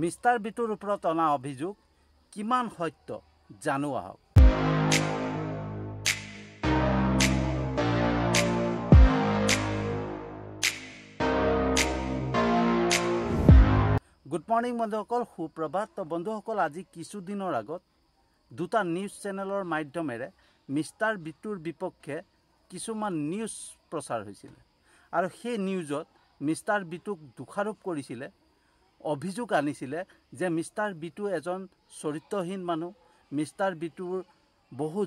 Mister বিটুৰ ওপৰত অনা অভিযোগ কিমান সত্য জানো আহক। গুড মৰ্নিং বন্ধুসকল, সুপ্ৰভাত। তো বন্ধুসকল, আজি কিছুদিনৰ আগত দুটা নিউজ চেনেলৰ মাধ্যমেৰে মিষ্টাৰ বিটুৰ বিপক্ষে কিছুমান নিউজ প্ৰচাৰ হৈছিল আৰু সেই নিউজত মিষ্টাৰ বিটুক দোষাৰোপ কৰিছিলে, অভিযোগ আনিছিলে যে মিষ্টাৰ বিটু এজন চৰিত্ৰহীন মানুহ, মিষ্টাৰ বিটুৰ বহু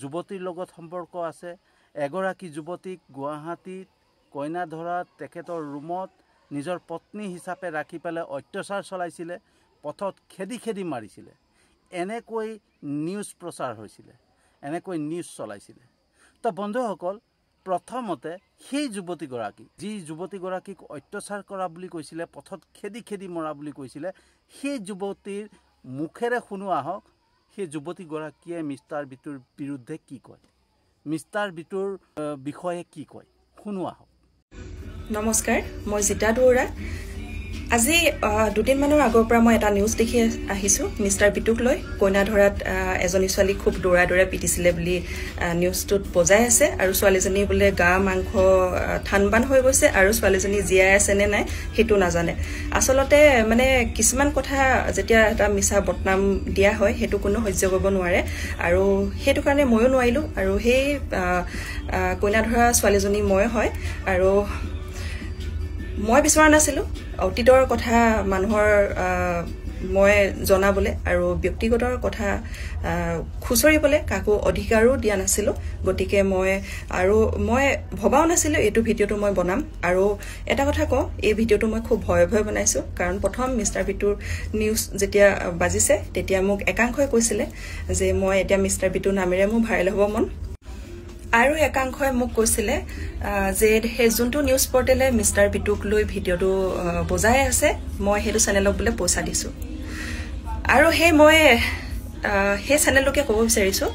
যুৱতীৰ লগত সম্পৰ্ক আছে, এগৰাকী যুৱতীক গুৱাহাটীত কইনা ধৰাত তেখেতৰ ৰুমত নিজৰ পত্নী হিচাপে ৰাখি পেলাই অত্যাচাৰ চলাইছিলে, পথত খেদি খেদি মাৰিছিলে। এনেকৈ নিউজ প্ৰচাৰ হৈছিলে, এনেকৈ নিউজ চলাইছিলে। তো বন্ধুসকল, প্ৰথমতে সেই যুৱতীগৰাকী, যি যুৱতীগৰাকীক অত্যাচাৰ কৰা বুলি কৈছিলে, পথত খেদি খেদি মৰা বুলি কৈছিলে, সেই যুৱতীৰ মুখেৰে শুনো আহক সেই যুৱতীগৰাকীয়ে মিষ্টাৰ বিটুৰ বিৰুদ্ধে কি কয়, মিষ্টাৰ বিটুৰ বিষয়ে কি কয়, শুনো আহক। নমস্কাৰ, মই জিতা দুৱৰা। আজি দুদিনমানৰ আগৰ পৰা মই এটা নিউজ দেখি আহিছোঁ মিষ্টাৰ বিটুক লৈ। কইনা ধৰাত এজনী ছোৱালীক খুব দৌৰা দৌৰা পিটিছিলে বুলি নিউজটোত বজাই আছে, আৰু ছোৱালীজনী বোলে গা মাংস থানবান হৈ গৈছে আৰু ছোৱালীজনী জীয়াই আছে নে নাই সেইটো নাজানে। আচলতে মানে কিছুমান কথা যেতিয়া এটা মিছা বদনাম দিয়া হয় সেইটো কোনো সহ্য কৰিব নোৱাৰে, আৰু সেইটো কাৰণে ময়ো নোৱাৰিলোঁ। আৰু সেই কইনা ধৰা ছোৱালীজনী মই হয়, আৰু মই বিচৰা নাছিলোঁ অতীতৰ কথা মানুহৰ মই জনাবলৈ, আৰু ব্যক্তিগতৰ কথা খুচৰিবলৈ কাকো অধিকাৰো দিয়া নাছিলোঁ। গতিকে মই ভবাও নাছিলোঁ এইটো ভিডিঅ'টো মই বনাম। আৰু এটা কথা কওঁ, এই ভিডিঅ'টো মই খুব ভয়ে ভয়ে বনাইছোঁ, কাৰণ প্ৰথম মিষ্টাৰ বিটুৰ নিউজ যেতিয়া বাজিছে তেতিয়া মোক একাংশই কৈছিলে যে মই এতিয়া মিষ্টাৰ বিটুৰ নামেৰে মোৰ ভাইৰেল হ'ব মন, আৰু একাংশই মোক কৈছিলে যে সেই যোনটো নিউজ পৰ্টেলে মিষ্টাৰ বিটুক লৈ ভিডিঅ'টো বজাই আছে মই সেইটো চেনেলক বোলে পইচা দিছোঁ। আৰু মই সেই চেনেলটোকে ক'ব বিচাৰিছোঁ,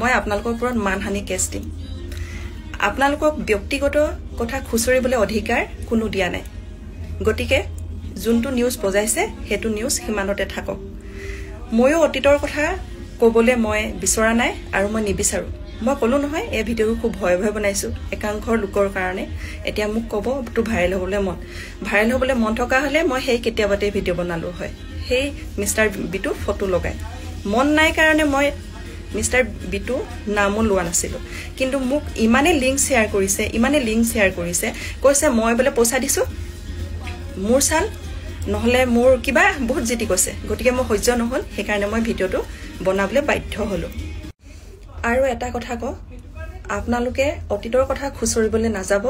মই আপোনালোকৰ ওপৰত মানহানি কেছ দিম। আপোনালোকক ব্যক্তিগত কথা খুচৰিবলৈ অধিকাৰ কোনো দিয়া নাই। গতিকে যোনটো নিউজ বজাইছে সেইটো নিউজ সিমানতে থাকক। ময়ো অতীতৰ কথা ক'বলৈ মই বিচৰা নাই, আৰু মই নিবিচাৰোঁ। মই ক'লো নহয় এই ভিডিঅ'টো খুব ভয়ে ভয়ে বনাইছোঁ একাংশৰ লোকৰ কাৰণে। এতিয়া মোক ক'ব তোৰ ভাইৰেল হ'বলৈ মন থকা হ'লে মই সেই কেতিয়াবাতেই ভিডিঅ' বনালোঁ হয়, সেই মিষ্টাৰ বিটু ফটো লগাই। মন নাই কাৰণে মই মিষ্টাৰ বিটু নামো লোৱা নাছিলোঁ। কিন্তু মোক ইমানেই লিংক শ্বেয়াৰ কৰিছে, কৈছে মই বোলে পইচা দিছোঁ, মোৰ চাল নহ'লে মোৰ কিবা বহুত জিতি কৈছে। গতিকে মই সহ্য নহ'ল, সেইকাৰণে মই ভিডিঅ'টো বনাবলৈ বাধ্য হ'লোঁ। আৰু এটা কথা কওঁ, আপোনালোকে অতীতৰ কথা খুচৰিবলৈ নাযাব,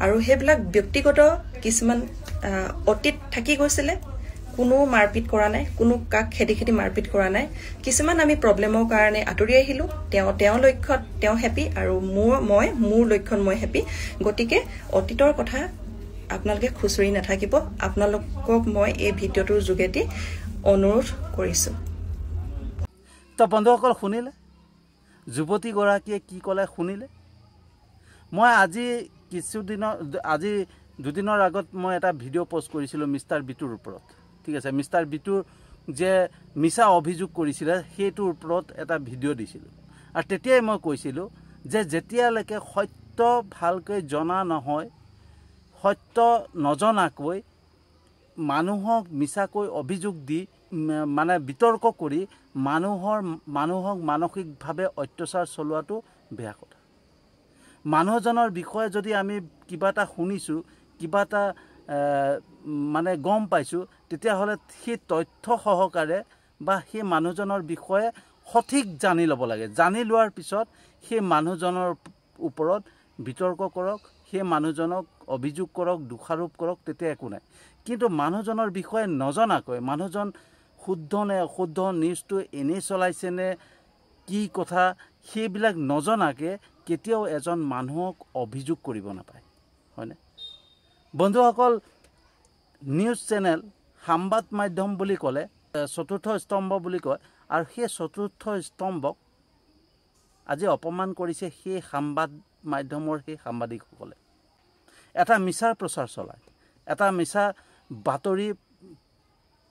আৰু সেইবিলাক ব্যক্তিগত কিছুমান অতীত থাকি গৈছিলে। কোনো মাৰপিট কৰা নাই, কোনো কাক খেদি খেদি মাৰপিট কৰা নাই। কিছুমান আমি প্ৰব্লেমৰ কাৰণে আঁতৰি আহিলোঁ। তেওঁৰ লক্ষ্যত তেওঁ হেপী, আৰু মোৰ লক্ষ্যত মই হেপী। গতিকে অতীতৰ কথা আপোনালোকে খুচৰি নাথাকিব। আপোনালোকক মই এই ভিডিঅ'টোৰ যোগেদি অনুৰোধ কৰিছোঁ। তো বন্ধুসকল, শুনিলে যুৱতীগৰাকীয়ে কি ক'লে শুনিলে। মই আজি দুদিনৰ আগত মই এটা ভিডিঅ' পষ্ট কৰিছিলোঁ মিষ্টাৰ বিটুৰ ওপৰত। ঠিক আছে, মিষ্টাৰ বিটুৰ যে মিছা অভিযোগ কৰিছিলে সেইটোৰ ওপৰত এটা ভিডিঅ' দিছিলোঁ, আৰু তেতিয়াই মই কৈছিলোঁ যে যেতিয়ালৈকে সত্য ভালকৈ জনা নহয়, সত্য নজনাকৈ মানুহক মিছাকৈ অভিযোগ দি মানে বিতৰ্ক কৰি মানুহক মানসিকভাৱে অত্যাচাৰ চলোৱাটো বেয়া কথা। মানুহজনৰ বিষয়ে যদি আমি কিবা এটা শুনিছোঁ, কিবা এটা মানে গম পাইছোঁ, তেতিয়াহ'লে সেই তথ্য সহকাৰে বা সেই মানুহজনৰ বিষয়ে সঠিক জানি ল'ব লাগে। জানি লোৱাৰ পিছত সেই মানুহজনৰ ওপৰত বিতৰ্ক কৰক, সেই মানুহজনক অভিযোগ কৰক, দোষাৰোপ কৰক, তেতিয়া একো নাই। কিন্তু মানুহজনৰ বিষয়ে নজনাকৈ, মানুহজন শুদ্ধ নে অশুদ্ধ, নিউজটো এনেই চলাইছেনে কি কথা, সেইবিলাক নজনাকৈ কেতিয়াও এজন মানুহক অভিযোগ কৰিব নাপায়, হয়নে বন্ধুসকল। নিউজ চেনেল, সংবাদ মাধ্যম বুলি ক'লে চতুৰ্থ স্তম্ভ বুলি কয়, আৰু সেই চতুৰ্থ স্তম্ভক আজি অপমান কৰিছে সেই সংবাদ মাধ্যমৰ সেই সাংবাদিকসকলে। এটা মিছাৰ প্ৰচাৰ চলায়, এটা মিছা বাতৰি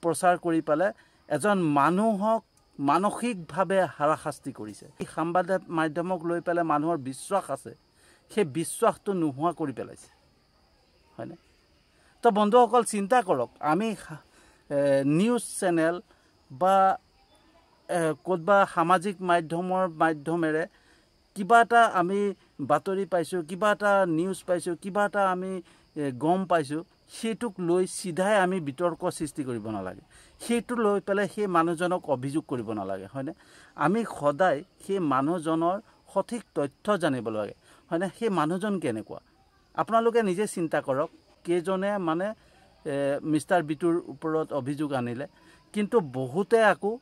প্ৰচাৰ কৰি পালে এজন মানুহক মানসিকভাৱে হাৰাশাস্তি কৰিছে। এই সাংবাদিক মাধ্যমক লৈ পেলাই মানুহৰ বিশ্বাস আছে, সেই বিশ্বাসটো নোহোৱা কৰি পেলাইছে, হয়নে? তো বন্ধুসকল চিন্তা কৰক, আমি নিউজ চেনেল বা ক'তবা সামাজিক মাধ্যমেৰে কিবা এটা আমি বাতৰি পাইছোঁ, কিবা এটা নিউজ পাইছোঁ, কিবা এটা আমি গম পাইছোঁ, সেইটোক লৈ চিধাই আমি বিতৰ্ক সৃষ্টি কৰিব নালাগে। সেইটো লৈ পেলাই সেই মানুহজনক অভিযোগ কৰিব নালাগে, হয়নে? আমি সদায় সেই মানুহজনৰ সঠিক তথ্য জানিব লাগে, হয়নে? সেই মানুহজন কেনেকুৱা আপোনালোকে নিজে চিন্তা কৰক। কেইজনে মানে মিষ্টাৰ বিটুৰ ওপৰত অভিযোগ আনিলে, কিন্তু বহুতে আকৌ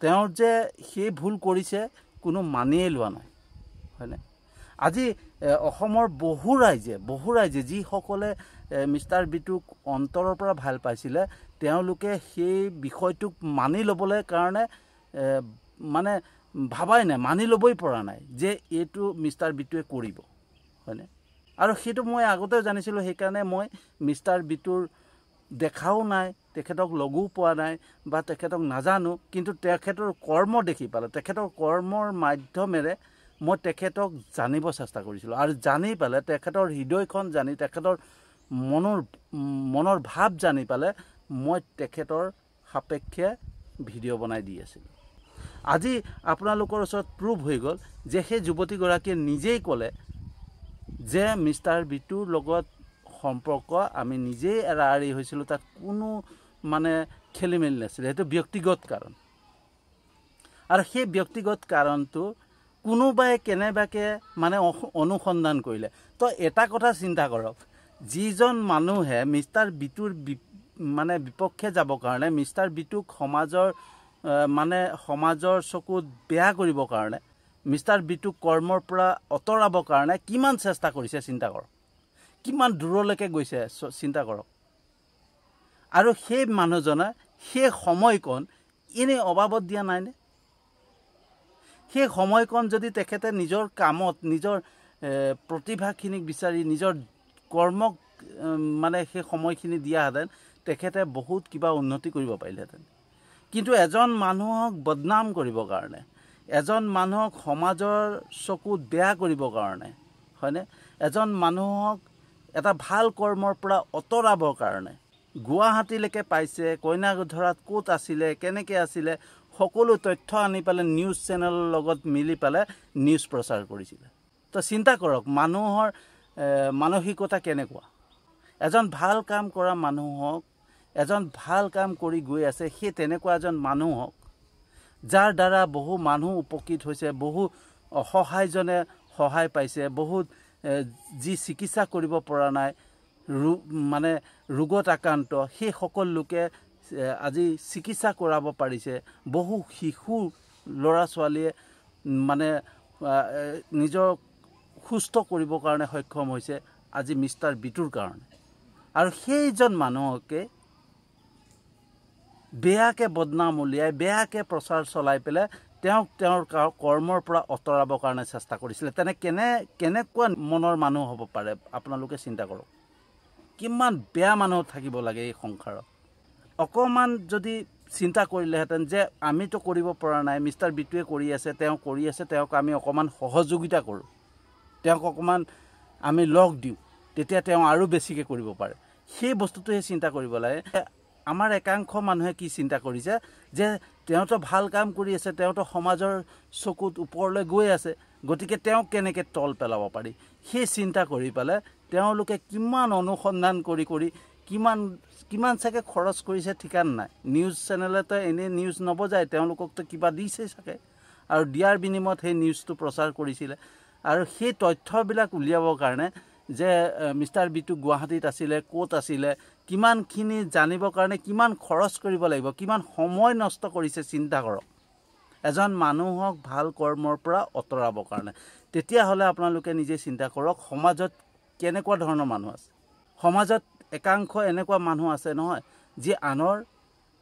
তেওঁ যে সেই ভুল কৰিছে কোনো মানিয়েই লোৱা নাই, হয়নে? আজি অসমৰ বহু ৰাইজে যিসকলে মিষ্টাৰ বিটুক অন্তৰৰ পৰা ভাল পাইছিলে, তেওঁলোকে সেই বিষয়টোক মানি ল'বলৈ কাৰণে মানে ভাবাই নাই, মানি ল'বই পৰা নাই যে এইটো মিষ্টাৰ বিটুৱে কৰিব, হয়নে? আৰু সেইটো মই আগতেও জানিছিলোঁ, সেইকাৰণে মই মিষ্টাৰ বিটুৰ দেখাও নাই, তেখেতক লগো পোৱা নাই বা তেখেতক নাজানো, কিন্তু তেখেতৰ কৰ্ম দেখি পালে, তেখেতৰ কৰ্মৰ মাধ্যমেৰে মই তেখেতক জানিব চেষ্টা কৰিছিলোঁ। আৰু জানি পালে তেখেতৰ হৃদয়খন জানি, তেখেতৰ মনৰ ভাৱ জানি পালে মই তেখেতৰ সাপেক্ষে ভিডিঅ' বনাই দি আছিলোঁ। আজি আপোনালোকৰ ওচৰত প্ৰুফ হৈ গ'ল যে সেই যুৱতীগৰাকীয়ে নিজেই ক'লে যে মিষ্টাৰ বিটুৰ লগত সম্পৰ্ক আমি নিজেই এৰা-এৰি হৈছিলোঁ, তাত কোনো মানে খেলি মেলি নাছিলে, সেইটো ব্যক্তিগত কাৰণ। আৰু সেই ব্যক্তিগত কাৰণটো কোনোবাই কেনেবাকৈ মানে অনুসন্ধান কৰিলে। তো এটা কথা চিন্তা কৰক, যিজন মানুহে মিষ্টাৰ বিটুৰ মানে বিপক্ষে যাবৰ কাৰণে, মিষ্টাৰ বিটুক সমাজৰ চকুত বেয়া কৰিবৰ কাৰণে, মিষ্টাৰ বিটুক কৰ্মৰ পৰা আঁতৰাবৰ কাৰণে কিমান চেষ্টা কৰিছে চিন্তা কৰক, কিমান দূৰলৈকে গৈছে চিন্তা কৰক। আৰু সেই মানুহজনে সেই সময়কণ এনেই অবাবত দিয়া নাইনে? সেই সময়কণ যদি তেখেতে নিজৰ কামত, নিজৰ প্ৰতিভাখিনিক বিচাৰি, নিজৰ কৰ্মক মানে সেই সময়খিনি দিয়াহেঁতেন, তেখেতে বহুত কিবা উন্নতি কৰিব পাৰিলেহেঁতেন। কিন্তু এজন মানুহক বদনাম কৰিবৰ কাৰণে, এজন মানুহক সমাজৰ চকুত বেয়া কৰিবৰ কাৰণে, হয়নে? এজন মানুহক এটা ভাল কৰ্মৰ পৰা আঁতৰাবৰ কাৰণে গুৱাহাটীলৈকে পাইছে, কইনাধৰাত ক'ত আছিলে, কেনেকৈ আছিলে, সকলো তথ্য আনি পেলাই নিউজ চেনেলৰ লগত মিলি পেলাই নিউজ প্ৰচাৰ কৰিছিলে। তো চিন্তা কৰক মানুহৰ মানসিকতা কেনেকুৱা। এজন ভাল কাম কৰা মানুহক, এজন ভাল কাম কৰি গৈ আছে, সেই তেনেকুৱা এজন মানুহক, যাৰ দ্বাৰা বহু মানুহ উপকৃত হৈছে, বহু অসহায়জনে সহায় পাইছে, বহুত যি চিকিৎসা কৰিব পৰা নাই, মানে ৰোগত আক্ৰান্ত, সেই সকল লোকে আজি চিকিৎসা কৰাব পাৰিছে। বহু শিশু ল'ৰা ছোৱালীয়ে মানে নিজক সুস্থ কৰিবৰ কাৰণে সক্ষম হৈছে আজি মিষ্টাৰ বিটুৰ কাৰণে। আৰু সেইজন মানুহকে বেয়াকৈ বদনাম উলিয়াই, বেয়াকৈ প্ৰচাৰ চলাই পেলাই তেওঁৰ কৰ্মৰ পৰা আঁতৰাবৰ কাৰণে চেষ্টা কৰিছিলে। কেনেকুৱা মনৰ মানুহ হ'ব পাৰে আপোনালোকে চিন্তা কৰক। কিমান বেয়া মানুহ থাকিব লাগে এই সংসাৰত। অকণমান যদি চিন্তা কৰিলেহেঁতেন যে আমিতো কৰিব পৰা নাই, মিষ্টাৰ বিটুৱে কৰি আছে, তেওঁক আমি অকণমান সহযোগিতা কৰোঁ, তেওঁক অকণমান আমি লগ দিওঁ, তেতিয়া তেওঁ আৰু বেছিকৈ কৰিব পাৰে, সেই বস্তুটোহে চিন্তা কৰিব লাগে। আমাৰ একাংশ মানুহে কি চিন্তা কৰিছে যে তেওঁতো ভাল কাম কৰি আছে, তেওঁতো সমাজৰ চকুত ওপৰলৈ গৈ আছে, গতিকে তেওঁক কেনেকৈ তল পেলাব পাৰি, সেই চিন্তা কৰি পেলাই তেওঁলোকে কিমান অনুসন্ধান কৰি কিমান চাগে খৰচ কৰিছে ঠিকান নাই। নিউজ চেনেলেতো এনেই নিউজ নবজায়, তেওঁলোককতো কিবা দিছে চাগে, আৰু দিয়াৰ বিনিময়ত সেই নিউজটো প্ৰচাৰ কৰিছিলে। আৰু সেই তথ্যবিলাক উলিয়াবৰ কাৰণে যে মিষ্টাৰ বিটু গুৱাহাটীত আছিলে, ক'ত আছিলে, কিমানখিনি জানিবৰ কাৰণে কিমান খৰচ কৰিব লাগিব, কিমান সময় নষ্ট কৰিছে চিন্তা কৰক, এজন মানুহক ভাল কৰ্মৰ পৰা আঁতৰাবৰ কাৰণে। তেতিয়াহ'লে আপোনালোকে নিজে চিন্তা কৰক সমাজত কেনেকুৱা ধৰণৰ মানুহ আছে। সমাজত একাংশ এনেকুৱা মানুহ আছে নহয়, যি আনৰ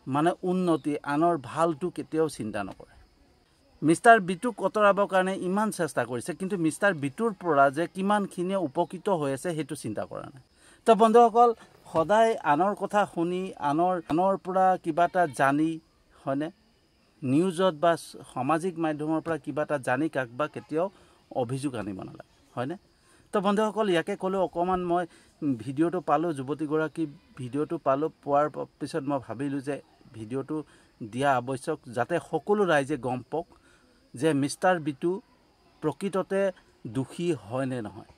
মানে উন্নতি, আনৰ ভালটো কেতিয়াও চিন্তা নকৰে। মিষ্টাৰ বিটুক আঁতৰাবৰ কাৰণে ইমান চেষ্টা কৰিছে, কিন্তু মিষ্টাৰ বিটুৰ পৰা যে কিমানখিনিয়ে উপকৃত হৈ আছে সেইটো চিন্তা কৰা নাই। তো বন্ধুসকল, সদায় আনৰ কথা শুনি আনৰ পৰা কিবা এটা জানি হয়নে নিউজত বা সামাজিক মাধ্যমৰ পৰা কিবা এটা জানি কাকবা কেতিয়াও অভিযোগ আনিব নালাগে হয়নে তো বন্ধুসকল ইয়াকে ক'লো অকমান মই ভিডিঅ'টো পালোঁ যুৱতীগৰাকী ভিডিঅ'টো পালোঁ পোৱাৰ পিছত মই ভাবিলোঁ যে ভিডিঅ'টো দিয়া আৱশ্যক যাতে সকলো ৰাইজে গম পাওক যে মিষ্টাৰ বিটু প্ৰকৃততে দোষী হয় নে নহয়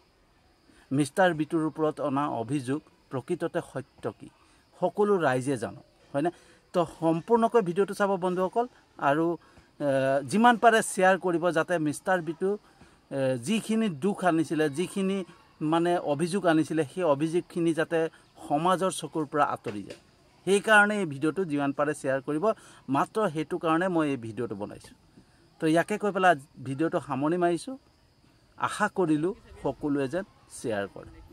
মিষ্টাৰ বিটুৰ ওপৰত অনা অভিযোগ প্ৰকৃততে সত্য কি সকলো ৰাইজে জানক হয়নে তো সম্পূৰ্ণকৈ ভিডিঅ'টো চাব বন্ধুসকল আৰু যিমান পাৰে শ্বেয়াৰ কৰিব যাতে মিষ্টাৰ বিটু যিখিনি দুখ আনিছিলে যিখিনি মানে অভিযোগ আনিছিলে সেই অভিযোগখিনি যাতে সমাজৰ চকুৰ পৰা আঁতৰি যায় সেইকাৰণে এই ভিডিঅ'টো যিমান পাৰে শ্বেয়াৰ কৰিব মাত্ৰ সেইটো কাৰণে মই এই ভিডিঅ'টো বনাইছোঁ তো ইয়াকে কৈ পেলাই ভিডিঅ'টো সামৰণি মাৰিছোঁ আশা কৰিলোঁ সকলোৱে যেন শ্বেয়াৰ কৰে